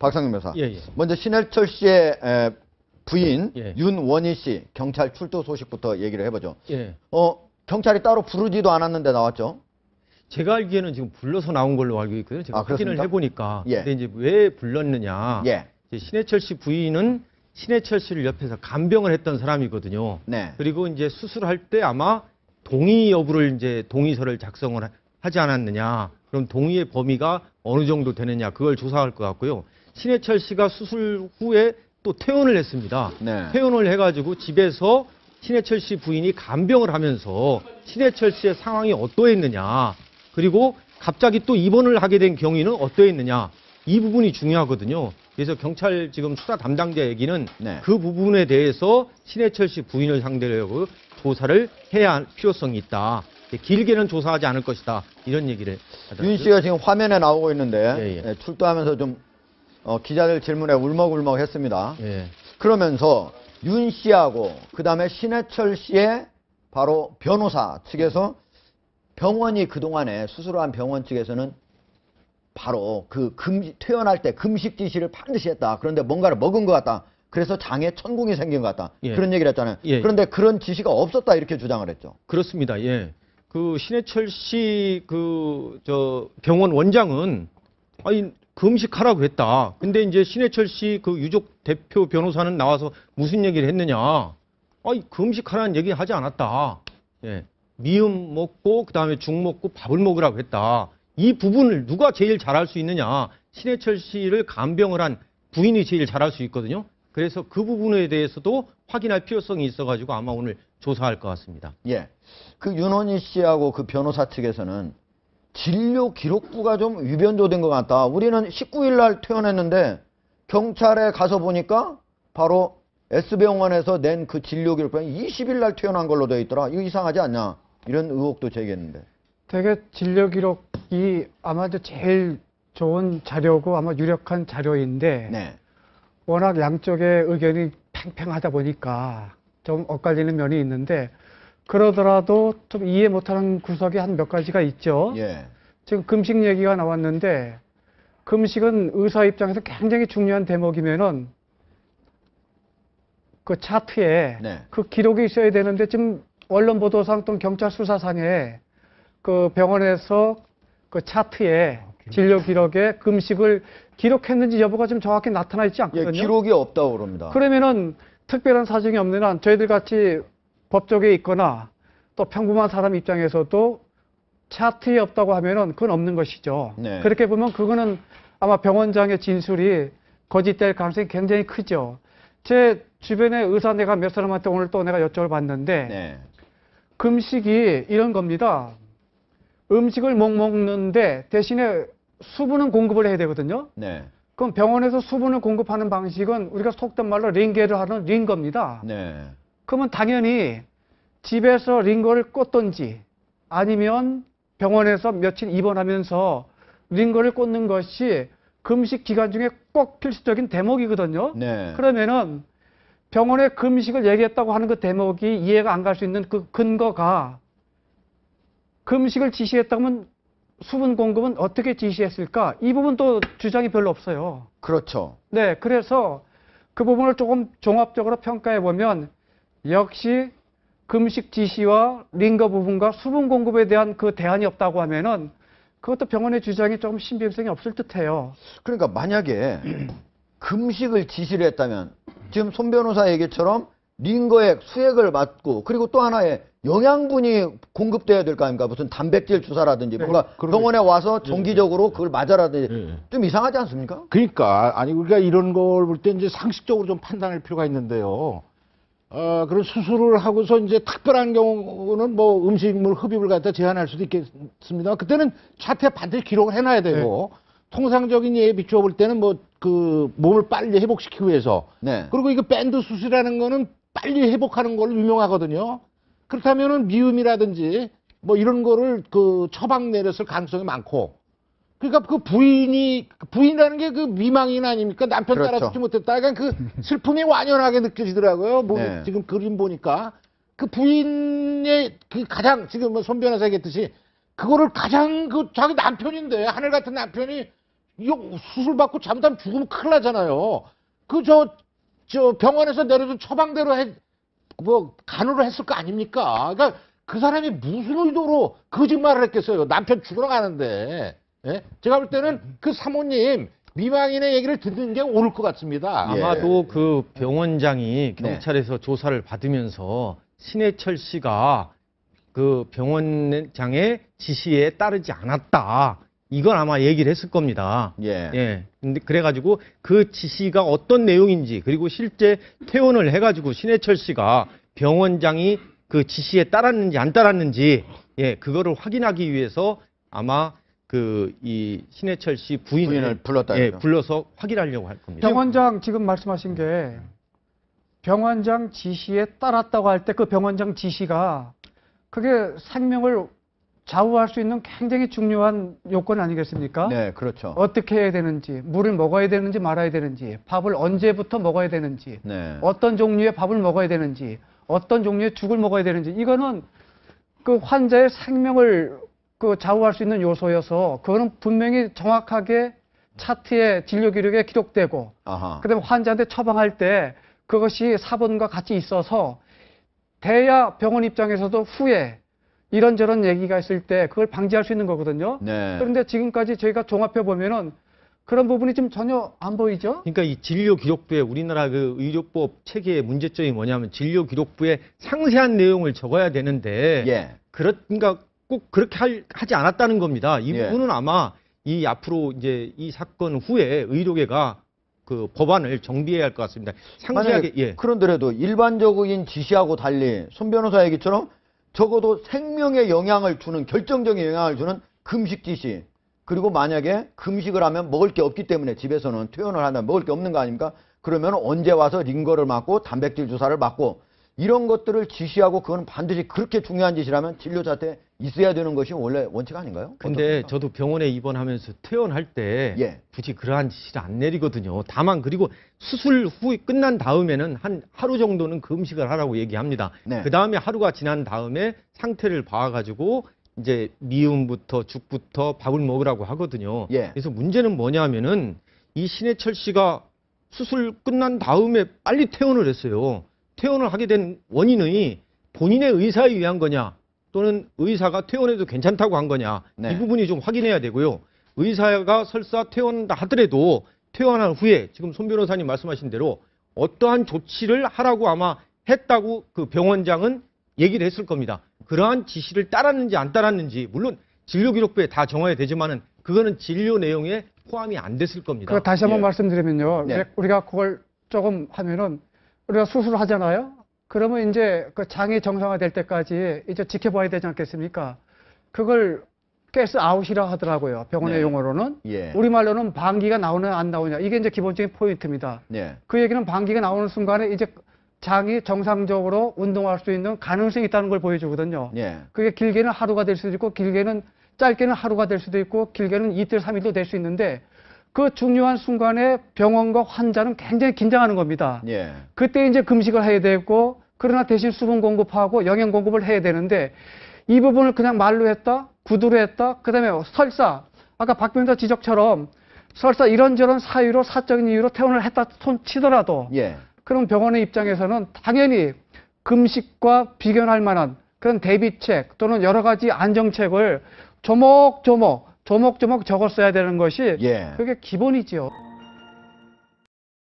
박상용 변호사. 예, 예. 먼저 신해철 씨의 부인 예. 윤원희 씨 경찰 출두 소식부터 얘기를 해보죠. 예. 경찰이 따로 부르지도 않았는데 나왔죠. 제가 알기에는 지금 불러서 나온 걸로 알고 있거든요. 제가 확인을 그렇습니까? 해보니까. 예. 근데 이제 왜 불렀느냐. 예. 이제 신해철 씨 부인은 신해철 씨를 옆에서 간병을 했던 사람이거든요. 네. 그리고 이제 수술할 때 아마 동의 여부를 이제 동의서를 작성을 하지 않았느냐. 그럼 동의의 범위가 어느 정도 되느냐. 그걸 조사할 것 같고요. 신해철 씨가 수술 후에 또 퇴원을 했습니다. 네. 퇴원을 해가지고 집에서 신해철 씨 부인이 간병을 하면서 신해철 씨의 상황이 어떠했느냐. 그리고 갑자기 또 입원을 하게 된 경위는 어떠했느냐. 이 부분이 중요하거든요. 그래서 경찰 지금 수사 담당자 얘기는 네. 그 부분에 대해서 신해철 씨 부인을 상대로 하고 조사를 해야 할 필요성이 있다. 길게는 조사하지 않을 것이다. 이런 얘기를 하더라고요. 윤 씨가 지금 화면에 나오고 있는데 예, 예. 출두하면서 좀 기자들 질문에 울먹울먹 했습니다. 예. 그러면서 윤 씨하고 그다음에 신해철 씨의 바로 변호사 측에서 병원이 그동안에 수술한 병원 측에서는 바로 그 퇴원할 때 금식 지시를 반드시 했다. 그런데 뭔가를 먹은 것 같다. 그래서 장에 천궁이 생긴 것 같다. 예. 그런 얘기를 했잖아요. 예. 그런데 그런 지시가 없었다 이렇게 주장을 했죠. 그렇습니다. 예. 그 신해철 씨 병원 원장은 아니 금식하라고 했다. 근데 이제 신해철 씨 그 유족 대표 변호사는 나와서 무슨 얘기를 했느냐? 아니 금식하라는 얘기 하지 않았다. 예. 미음 먹고 그다음에 죽 먹고 밥을 먹으라고 했다. 이 부분을 누가 제일 잘할 수 있느냐? 신해철 씨를 간병을 한 부인이 제일 잘할 수 있거든요. 그래서 그 부분에 대해서도 확인할 필요성이 있어가지고 아마 오늘 조사할 것 같습니다. 예. 그 윤원희 씨하고 그 변호사 측에서는 진료 기록부가 좀 위변조된 것 같다. 우리는 19일 날 퇴원했는데 경찰에 가서 보니까 바로 S병원에서 낸 그 진료 기록부가 20일 날 퇴원한 걸로 되어 있더라. 이거 이상하지 않냐? 이런 의혹도 제기했는데. 되게 진료 기록이 아마도 제일 좋은 자료고 아마 유력한 자료인데 네. 워낙 양쪽의 의견이 팽팽하다 보니까 좀 엇갈리는 면이 있는데 그러더라도 좀 이해 못하는 구석이 한 몇 가지가 있죠. 예. 지금 금식 얘기가 나왔는데 금식은 의사 입장에서 굉장히 중요한 대목이면은 그 차트에 네. 그 기록이 있어야 되는데 지금 언론 보도상 또 경찰 수사상에 그 병원에서 그 차트에 진료 기록에 금식을 기록했는지 여부가 좀 정확히 나타나 있지 않거든요. 예, 기록이 없다고 그럽니다. 그러면은 특별한 사정이 없는 한 저희들 같이 법조계에 있거나 또 평범한 사람 입장에서도 차트에 없다고 하면은 그건 없는 것이죠. 네. 그렇게 보면 그거는 아마 병원장의 진술이 거짓될 가능성이 굉장히 크죠. 제 주변에 의사 내가 몇 사람한테 오늘 또 내가 여쭤볼 봤는데 네. 금식이 이런 겁니다. 음식을 못 먹는데 대신에 수분은 공급을 해야 되거든요. 네. 그럼 병원에서 수분을 공급하는 방식은 우리가 속된 말로 링게를 하는 링거입니다. 네. 그러면 당연히 집에서 링거를 꽂든지 아니면 병원에서 며칠 입원하면서 링거를 꽂는 것이 금식 기간 중에 꼭 필수적인 대목이거든요. 네. 그러면은 병원에 금식을 얘기했다고 하는 그 대목이 이해가 안 갈 수 있는 그 근거가 금식을 지시했다면 수분 공급은 어떻게 지시했을까? 이 부분도 주장이 별로 없어요. 그렇죠. 네, 그래서 그 부분을 조금 종합적으로 평가해 보면 역시 금식 지시와 링거 부분과 수분 공급에 대한 그 대안이 없다고 하면은 그것도 병원의 주장이 조금 신빙성이 없을 듯해요. 그러니까 만약에 금식을 지시를 했다면 지금 손 변호사 얘기처럼 링거액, 수액을 맞고 그리고 또 하나의 영양분이 공급돼야 될 거 아닙니까? 무슨 단백질 주사라든지 뭔가 병원에 와서 정기적으로 그걸 맞아라든지 좀 이상하지 않습니까? 그러니까 아니 우리가 이런 걸 볼 때 이제 상식적으로 좀 판단할 필요가 있는데요. 그런 수술을 하고서 이제 특별한 경우는 뭐 음식물 흡입을 갖다 제한할 수도 있겠습니다. 그때는 차트에 반드시 기록을 해놔야 되고 통상적인 예에 비추어 볼 때는 뭐 그 몸을 빨리 회복시키기 위해서 네. 그리고 이거 밴드 수술이라는 거는 빨리 회복하는 걸로 유명하거든요. 그렇다면은 미음이라든지 뭐 이런 거를 그 처방 내렸을 가능성이 많고 그러니까 그 부인이라는 게 그 미망인 아닙니까? 남편 그렇죠. 따라 듣지 못했다. 그러니까 그 슬픔이 완연하게 느껴지더라고요. 뭐 네. 지금 그림 보니까 그 부인의 그 가장 지금 뭐 손 변호사 얘기했듯이 그거를 가장 그 자기 남편인데 하늘 같은 남편이 이거 수술 받고 잘못하면 죽으면 큰일 나잖아요. 저 병원에서 내려준 처방대로 간호를 했을 거 아닙니까? 그러니까 그 사람이 무슨 의도로 거짓말을 했겠어요. 남편 죽으러 가는데. 예? 제가 볼 때는 그 사모님 미망인의 얘기를 듣는 게 옳을 것 같습니다. 아마도 그 병원장이 경찰에서 조사를 받으면서 신해철 씨가 그 병원장의 지시에 따르지 않았다. 이건 아마 얘기를 했을 겁니다. 예. 근데 그래가지고 그 지시가 어떤 내용인지 그리고 실제 퇴원을 해가지고 신해철 씨가 병원장이 그 지시에 따랐는지 안 따랐는지 그거를 확인하기 위해서 아마 이 신해철 씨 부인을 불렀다. 불러서 확인하려고 할 겁니다. 병원장 지금 말씀하신 게 병원장 지시에 따랐다고 할 때 그 병원장 지시가 그게 생명을 좌우할 수 있는 굉장히 중요한 요건 아니겠습니까? 네, 그렇죠. 어떻게 해야 되는지, 물을 먹어야 되는지 말아야 되는지, 밥을 언제부터 먹어야 되는지, 네. 어떤 종류의 밥을 먹어야 되는지, 어떤 종류의 죽을 먹어야 되는지, 이거는 그 환자의 생명을 좌우할 수 있는 요소여서 그거는 분명히 정확하게 차트에 진료 기록에 기록되고 그다음에 환자한테 처방할 때 그것이 사본과 같이 있어서 돼야 병원 입장에서도 후에 이런저런 얘기가 있을 때 그걸 방지할 수 있는 거거든요. 네. 그런데 지금까지 저희가 종합해 보면은 그런 부분이 지금 전혀 안 보이죠. 그러니까 이 진료 기록부에 우리나라 그 의료법 체계의 문제점이 뭐냐면 진료 기록부에 상세한 내용을 적어야 되는데 그러니까 꼭 그렇게 하지 않았다는 겁니다. 이 부분은 아마 이 앞으로 이제 이 사건 후에 의료계가 그 법안을 정비해야 할 것 같습니다. 상세하게 그런데라도 일반적인 지시하고 달리 손 변호사 얘기처럼 적어도 생명에 영향을 주는 결정적인 영향을 주는 금식 지시 그리고 만약에 금식을 하면 먹을 게 없기 때문에 집에서는 퇴원을 하면 먹을 게 없는 거 아닙니까? 그러면 언제 와서 링거를 맞고 단백질 주사를 맞고 이런 것들을 지시하고 그건 반드시 그렇게 중요한 짓이라면 진료 자체에 있어야 되는 것이 원래 원칙 아닌가요? 근데 어떻습니까? 저도 병원에 입원하면서 퇴원할 때 굳이 그러한 지시를 안 내리거든요. 다만 그리고 수술 후 끝난 다음에는 한 하루 정도는 금식을 하라고 얘기합니다. 그 다음에 하루가 지난 다음에 상태를 봐가지고 이제 미음부터 죽부터 밥을 먹으라고 하거든요. 그래서 문제는 뭐냐면은 이 신해철 씨가 수술 끝난 다음에 빨리 퇴원을 했어요. 퇴원을 하게 된 원인이 본인의 의사에 의한 거냐 또는 의사가 퇴원해도 괜찮다고 한 거냐 이 부분이 좀 확인해야 되고요. 의사가 설사 퇴원한다 하더라도 퇴원한 후에 지금 손 변호사님 말씀하신 대로 어떠한 조치를 하라고 아마 했다고 그 병원장은 얘기를 했을 겁니다. 그러한 지시를 따랐는지 안 따랐는지 물론 진료기록부에 다 정해야 되지만은 그거는 진료 내용에 포함이 안 됐을 겁니다. 그 다시 한번 말씀드리면요. 우리가 그걸 조금 하면은 우리가 수술을 하잖아요. 그러면 이제 그 장이 정상화될 때까지 이제 지켜봐야 되지 않겠습니까? 그걸 가스 아웃이라 하더라고요. 병원의 용어로는. 우리말로는 방귀가 나오냐 안 나오냐. 이게 이제 기본적인 포인트입니다. 그 얘기는 방귀가 나오는 순간에 이제 장이 정상적으로 운동할 수 있는 가능성이 있다는 걸 보여주거든요. 그게 길게는 하루가 될 수도 있고 길게는 짧게는 하루가 될 수도 있고 길게는 이틀, 3일도 될 수 있는데 그 중요한 순간에 병원과 환자는 굉장히 긴장하는 겁니다. 그때 이제 금식을 해야 되고 그러나 대신 수분 공급하고 영양 공급을 해야 되는데 이 부분을 그냥 말로 했다, 구두로 했다, 그 다음에 설사 아까 박 변호사 지적처럼 설사 이런저런 사유로 사적인 이유로 퇴원을 했다 치더라도 그럼 병원의 입장에서는 당연히 금식과 비견할 만한 그런 대비책 또는 여러 가지 안정책을 조목조목 적었어야 되는 것이 그게 기본이지요.